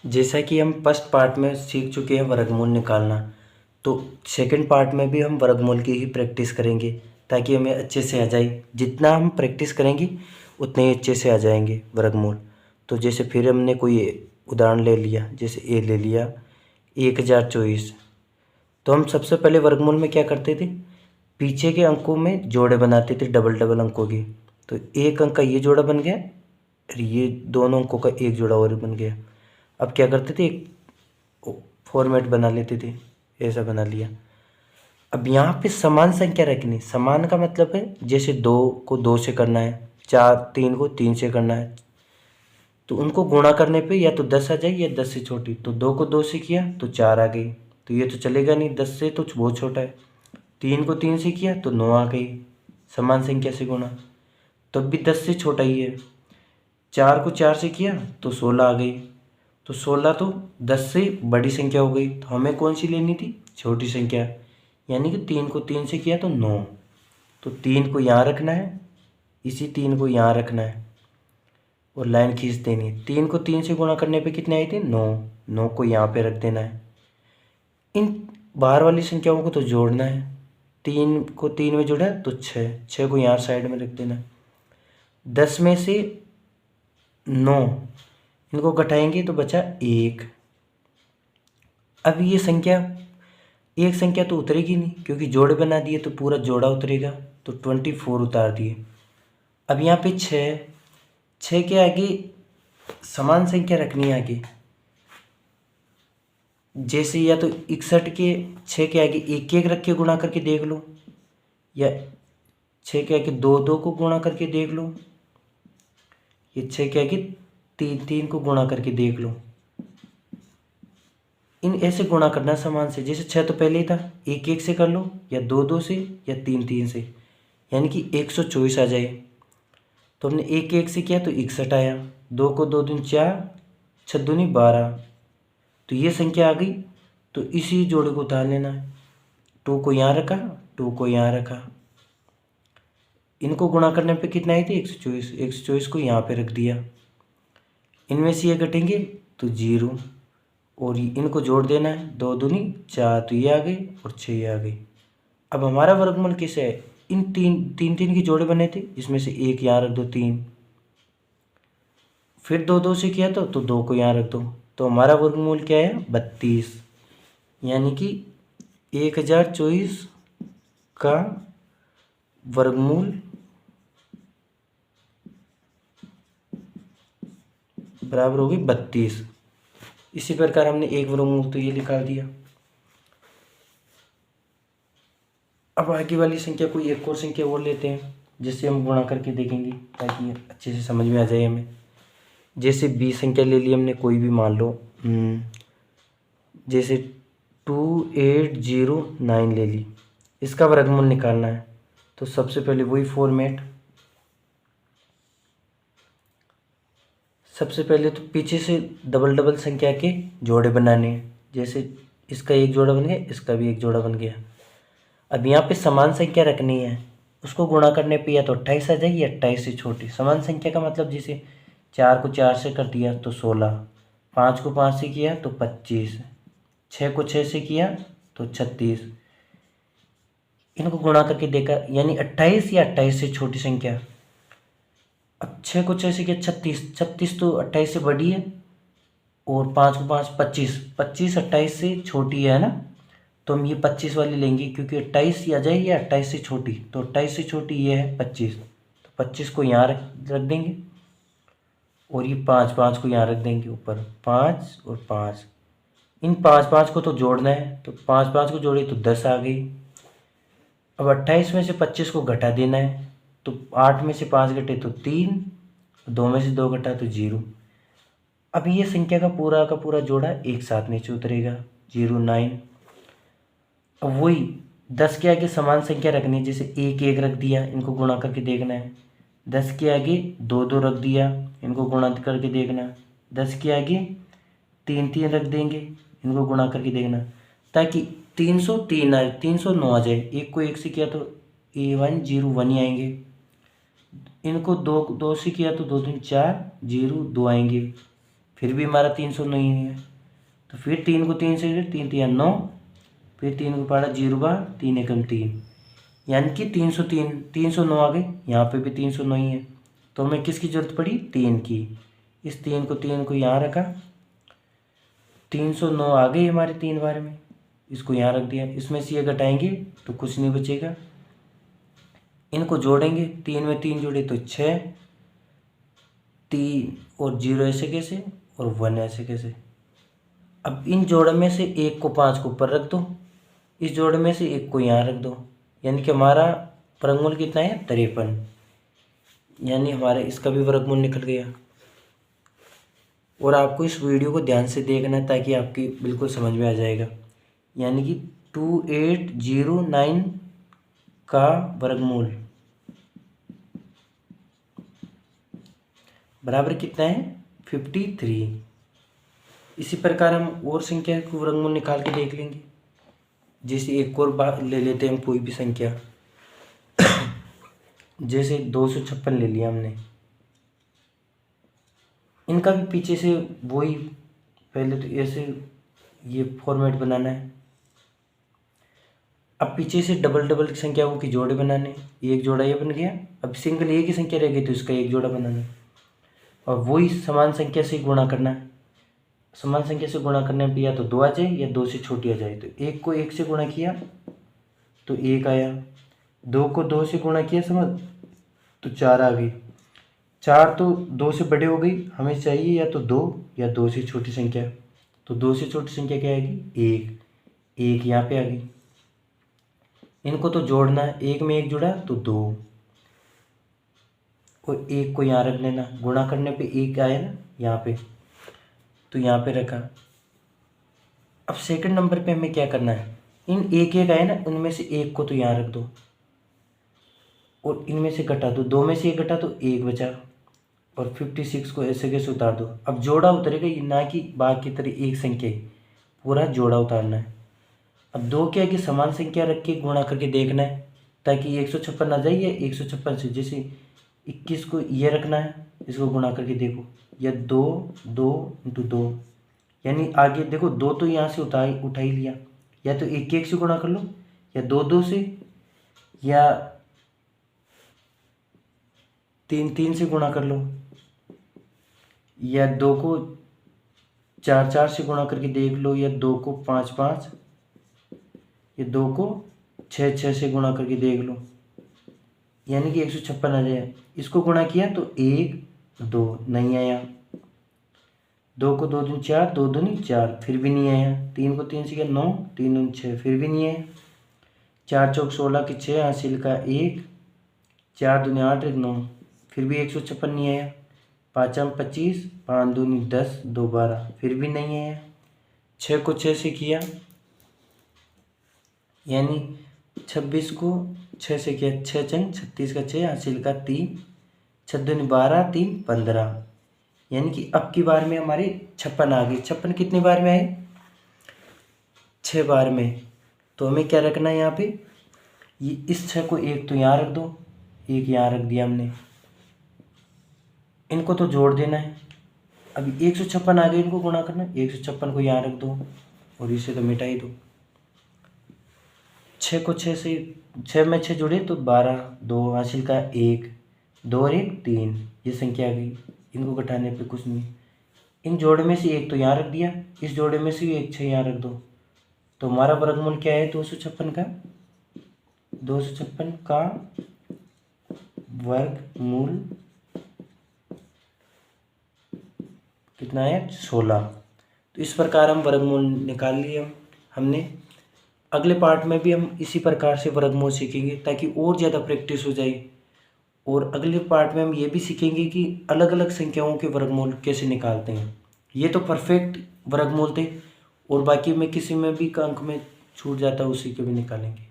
जैसा कि हम फर्स्ट पार्ट में सीख चुके हैं वर्गमूल निकालना, तो सेकंड पार्ट में भी हम वर्गमूल की ही प्रैक्टिस करेंगे ताकि हमें अच्छे से आ जाए। जितना हम प्रैक्टिस करेंगे उतने ही अच्छे से आ जाएंगे वर्गमूल। तो जैसे फिर हमने कोई उदाहरण ले लिया, जैसे ए ले लिया 1024। तो हम सबसे पहले वर्गमूल में क्या करते थे, पीछे के अंकों में जोड़े बनाते थे, डबल डबल अंकों की। तो एक अंक का ये जोड़ा बन गया और ये दोनों अंकों का एक जोड़ा और बन गया। अब क्या करते थे, एक फॉर्मेट बना लेते थे, ऐसा बना लिया। अब यहाँ पे समान संख्या रखनी। समान का मतलब है जैसे 2 को 2 से करना है, 3 को 3 से करना है, तो उनको गुणा करने पे या तो 10 आ जाए या 10 से छोटी। तो 2 को 2 से किया तो 4 आ गई, तो ये तो चलेगा नहीं, 10 से तो बहुत छोटा है। 3 को 3 से किया तो 9 आ गई, समान संख्या से गुणा, तब भी 10 से छोटा ही है। 4 को 4 से किया तो 16 आ गई, तो 16 तो 10 से बड़ी संख्या हो गई। तो हमें कौन सी लेनी थी, छोटी संख्या, यानी कि 3 को 3 से किया तो 9। तो 3 को यहाँ रखना है, इसी 3 को यहाँ रखना है और लाइन खींच देनी है। 3 को 3 से गुणा करने पे कितने आई थी, 9। 9 को यहाँ पे रख देना है। इन बाहर वाली संख्याओं को तो जोड़ना है। 3 को 3 में जोड़ा तो 6 को यहाँ साइड में रख देना है। 10 में से 9 इनको घटाएंगे तो बचा 1। अब ये संख्या, एक संख्या तो उतरेगी नहीं क्योंकि जोड़े बना दिए, तो पूरा जोड़ा उतरेगा, तो 24 उतार दिए। अब यहाँ पे 6 के आगे समान संख्या रखनी है आगे, जैसे या तो 61 के 6 के आगे 1 1 रख के गुणा करके देख लो, या 6 के आगे 2 2 को गुणा करके देख लो, ये 6 के आगे 3 3 को गुणा करके देख लो। इन ऐसे गुणा करना समान से, जैसे 6 तो पहले ही था, 1 1 से कर लो, या 2 2 से, या 3 3 से, यानी कि 124 आ जाए। तो हमने 1 1 से किया तो 61 आया, 2 को 2 दूनी 4, 6 दूनी 12, तो ये संख्या आ गई। तो इसी जोड़े को उतार लेना है। 2 को यहाँ रखा, 2 को यहाँ रखा, इनको गुणा करने पे कितना आई थी, 124। 124 को यहाँ पे रख दिया, इनमें से ये घटेंगे तो 0, और इनको जोड़ देना है, 2 दूनी 4, तो ये आ गई और 6 ये आ गई। अब हमारा वर्गमूल कैसे है, इन तीन की जोड़े बने थे, इसमें से एक यहाँ रख दो 3, फिर 2 2 से किया तो 2 को यहाँ रख दो, तो हमारा वर्गमूल क्या है, 32। यानी कि 1024 का वर्गमूल बराबर होगी 32। इसी प्रकार हमने एक वर्गमूल तो ये निकाल दिया। अब आगे वाली संख्या कोई एक और संख्या और लेते हैं, जिससे हम गुणा करके देखेंगे ताकि अच्छे से समझ में आ जाए हमें। जैसे 20 संख्या ले ली हमने, कोई भी मान लो, जैसे 2809 ले ली, इसका वर्गमूल निकालना है। तो सबसे पहले वही फॉर्मेट, सबसे पहले तो पीछे से डबल डबल संख्या के जोड़े बनाने हैं। जैसे इसका एक जोड़ा बन गया, इसका भी एक जोड़ा बन गया। अब यहाँ पे समान संख्या रखनी है, उसको गुणा करने पे या तो 28 आ जाएगी या 28 से छोटी। समान संख्या का मतलब जैसे 4 को 4 से कर दिया तो 16, 5 को 5 से किया तो 25, 6 को 6 से किया तो 36। इनको गुणा करके देखा, यानी 28 या 28 से छोटी संख्या। अब 6 को 6 से किया 36, 36 तो 28 से बड़ी है, और 5 को 5 25, 25 28 से छोटी है ना, तो हम ये 25 वाली लेंगे क्योंकि 28 आ जाएगी या 28 से छोटी, तो 28 से छोटी ये है 25, तो 25 को यहाँ रख देंगे, और ये 5 5 को यहाँ रख देंगे ऊपर, 5 और 5। इन 5 5 को तो जोड़ना है, तो 5 5 को जोड़े तो 10 आ गई। अब 28 में से 25 को घटा देना है, तो 8 में से 5 घटे तो 3, 2 में से 2 घटा तो 0। अब ये संख्या का पूरा जोड़ा एक साथ नीचे उतरेगा, 0 9। अब वही 10 के आगे समान संख्या रखनी है, जैसे 1 1 रख दिया, इनको गुणा करके देखना है। 10 के आगे 2 2 रख दिया, इनको गुणा करके देखना। 10 के आगे 3 3 रख देंगे, इनको गुणा करके देखना, ताकि 303 आए, 309 आ जाए। 1 को 1 से किया तो 1 0 1 ही आएंगे, इनको 2 2 से किया तो 2 3 4 0 2 आएंगे। फिर भी हमारा 309 ही है। तो फिर 3 को 3 से 3 3 9, फिर 3 को पढ़ा 0 बार 3 एकम 3, यानी कि 303 309 आ गए। यहाँ पे भी 309 ही है। तो हमें किसकी जरूरत पड़ी? 3 की। इस 3 को यहाँ रखा, 309 आ गई हमारे 3 बार में, इसको यहाँ रख दिया। इसमें से ये घटाएंगे तो कुछ नहीं बचेगा। इनको जोड़ेंगे, 3 में 3 जोड़े तो 6, 3 और 0 ऐसे कैसे और 1 ऐसे कैसे। अब इन जोड़ में से एक को 5 को ऊपर रख दो, इस जोड़ में से एक को यहाँ रख दो, यानी कि हमारा वर्गमूल कितना है? 53। यानी हमारे इसका भी वर्गमूल निकल गया। और आपको इस वीडियो को ध्यान से देखना है ताकि आपकी बिल्कुल समझ में आ जाएगा। यानी कि 2809 का वर्गमूल बराबर कितना है? 53। इसी प्रकार हम और संख्या को वर्गमूल निकाल के देख लेंगे। जैसे एक और बात ले लेते हैं हम, कोई भी संख्या जैसे 256 ले लिया हमने। इनका भी पीछे से वही, पहले तो ऐसे ये फॉर्मेट बनाना है। अब पीछे से डबल डबल संख्याओं के जोड़े बनाने, एक जोड़ा ये बन गया। अब सिंगल एक ही संख्या रह गई तो इसका एक जोड़ा बनाना है, और वही समान संख्या से गुणा करना है। समान संख्या से गुणा करने पर या तो 2 आ जाए या 2 से छोटी आ जाए। तो 1 को 1 से गुणा किया तो 1 आया, 2 को 2 से गुणा किया समझ तो 4 आ गई। 4 तो 2 से बड़े हो गई, हमें चाहिए या तो 2 या 2 से छोटी संख्या। तो 2 से छोटी संख्या क्या आएगी? 1। 1 यहाँ पे आ गई। इनको तो जोड़ना है, 1 में 1 जुड़ा तो 2, और 1 को यहाँ रख लेना। गुणा करने पे 1 आया ना यहाँ पे, तो यहाँ पे रखा। अब सेकंड नंबर पे हमें क्या करना है? इन 1 आए ना, उनमें से 1 को तो यहाँ रख दो और इनमें से घटा दो। 2 में से 1 घटा तो 1 बचा, और 56 को ऐसे कैसे उतार दो। अब जोड़ा उतरेगा, ये ना कि बाकी की तरह एक संख्या ही, पूरा जोड़ा उतारना है। अब 2 क्या है कि समान संख्या रख के गुणा करके देखना है ताकि 156 आ जाए, या 156 से जैसे 21 को ये रखना है, इसको गुणा करके देखो, या 2 2 इंटू 2, यानी आगे देखो 2 तो यहाँ से उठा ही लिया। या तो 1 1 से गुणा कर लो, या 2 2 से, या 3 3 से गुणा कर लो, या 2 को 4 4 से गुणा करके देख लो, या 2 को 5 5, या 2 को 6 6 से गुणा करके देख लो, यानी कि 156 आ जाए। इसको गुणा किया तो 1 2 नहीं आया, 2 को 2 दूनी 4, 2 दूनी 4, फिर भी नहीं आया। 3 को 3 से किया 9, 3 दूनी 6, फिर भी नहीं आया। 4 चौक 16 के 6, हासिल का 1, 4 दूनी 8 1 9, फिर भी 156 नहीं आया। 5 25, 5 दूनी 10, 2 12, फिर भी नहीं आया। 6 को 6 से किया, यानी 26 को 6 से किया, 6 चंग 36 का 6, हासिल का 3, 6 दूनी 12, 3 15, यानी कि अब की बार में हमारे 56 आ गई। 56 कितनी बार में आए? 6 बार में। तो हमें क्या रखना है यहाँ पे? ये इस 6 को एक तो यहाँ रख दो, एक यहाँ रख दिया हमने। इनको तो जोड़ देना है। अब 156 आ गए, इनको गुणा करना है। 156 को यहाँ रख दो और इसे तो मिटा ही दो। 6 को 6 से, 6 में 6 जुड़े तो 12, 2 हासिल का 1, 2 और 1 3, ये संख्या आ गई। इनको घटाने पे कुछ नहीं। इन जोड़े में से एक तो यहाँ रख दिया, इस जोड़े में से एक 6 यहाँ रख दो। तो हमारा वर्गमूल क्या है? 256 का, 256 का वर्गमूल कितना है? 16। तो इस प्रकार हम वर्गमूल निकाल लिए हमने। अगले पार्ट में भी हम इसी प्रकार से वर्गमूल सीखेंगे ताकि और ज़्यादा प्रैक्टिस हो जाए। और अगले पार्ट में हम ये भी सीखेंगे कि अलग अलग संख्याओं के वर्गमूल कैसे निकालते हैं। ये तो परफेक्ट वर्गमूल थे, और बाकी में किसी में भी अंक में छूट जाता है उसी के भी निकालेंगे।